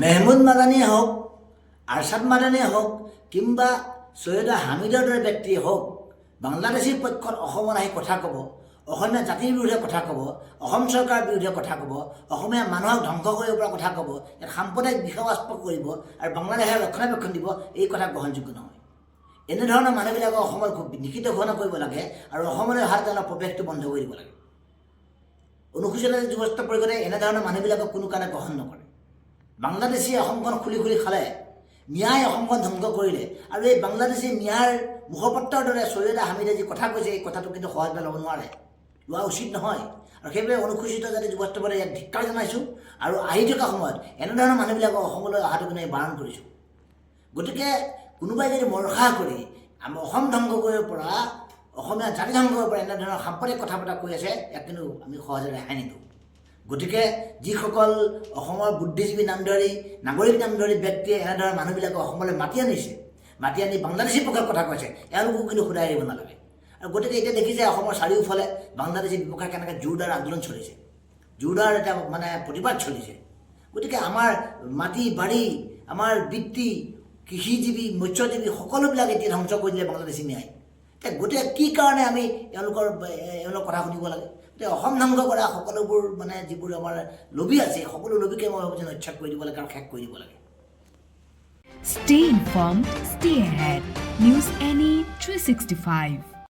মেহমুদ মাদানীয়ে হওক, আৰছাদ মাদানীয়ে হওক, কিংবা সৈয়দা হামিদৰ দৰে ব্যক্তিয়ে হওক, বাংলাদেশীৰ পক্ষত অসমত আহি কথা ক'ব, অসমীয়া জাতিৰ বিৰুদ্ধে কথা ক'ব, অসম চৰকাৰৰ বিৰুদ্ধে কথা ক'ব, অসমীয়া মানুহক ধ্বংস কৰিব পৰা কথা ক'ব, ইয়াত সাম্প্ৰদায়িক বিষয়বস্পদ কৰিব আৰু বাংলাদেশে ৰক্ষণাবেক্ষণ দিব, এই কথা গ্ৰহণযোগ্য নহয়। এনেধৰণৰ মানুহবিলাকক অসমত খুব নিষিদ্ধ ঘোষণা কৰিব লাগে আৰু অসমলৈ অহা তেওঁলোকৰ প্ৰৱেশটো বন্ধ কৰি দিব লাগে। অনুসূচিত যুৱস্থাৰ পৰিষদে এনেধৰণৰ মানুহবিলাকক কোনো কাৰণে গ্ৰহণ নকৰে। বাংলাদেশী অসমখন খুলি খুলি খালে, মিয়াই অসমখন ধ্বংস কৰিলে আৰু এই বাংলাদেশী মিয়াৰ মুখপত্ৰৰ দৰে সৈয়দা হামিদে যি কথা কৈছে, এই কথাটো কিন্তু সহজে ল'ব নোৱাৰে, লোৱা উচিত নহয়। আৰু সেইবাবে অনুসূচিত জাতি যুৱস্থাৰ পৰিষদে ইয়াক ধিক্কাৰ জনাইছোঁ আৰু আহি থকা সময়ত এনেধৰণৰ মানুহবিলাকক অসমলৈ অহাটো কিন্তু বাৰণ কৰিছোঁ। গতিকে কোনোবাই যদি মৰসা কৰি অসম ধ্বংস কৰিব পৰা, অসমীয়া জাতি ধ্বংস কৰিব পৰা এনেধৰণৰ সাম্প্ৰদায়িক কথা বতৰা কৈ আছে, ইয়াক কিন্তু আমি সহজে ৰেহাই নিদিওঁ। গতিকে যিসকল অসমৰ বুদ্ধিজীৱী নামধাৰী, নাগৰিক নামধাৰী ব্যক্তিয়ে এনেধৰণৰ মানুহবিলাকক অসমলৈ মাতি আনিছে, মাতি আনি বাংলাদেশীৰ পক্ষত কথা কৈছে, এওঁলোকক কিন্তু সোধাই আহিব নালাগে। আৰু গতিকে এতিয়া দেখিছে অসমৰ চাৰিওফালে বাংলাদেশী বিপক্ষে কেনেকৈ জোৰদাৰ আন্দোলন চলিছে, জোৰদাৰ এটা প্ৰতিবাদ চলিছে। গতিকে আমাৰ মাটি বাৰী, আমাৰ বৃত্তি, কৃষিজীৱী, মৎস্যজীৱী সকলোবিলাক এতিয়া ধ্বংস কৰি দিলে বাংলাদেশী ন্যায়। এতিয়া গতিকে কি কাৰণে আমি এওঁলোকৰ কথা শুনিব লাগে? গতিকে অসম ধ্বংস কৰা সকলোবোৰ যিবোৰ আমাৰ লবি আছে, সকলো লবিকে মই ভাবোঁ যে নস্যাৎ কৰি দিব লাগে আৰু শেষ কৰি দিব লাগে। Stay informed, stay ahead. News NE 365.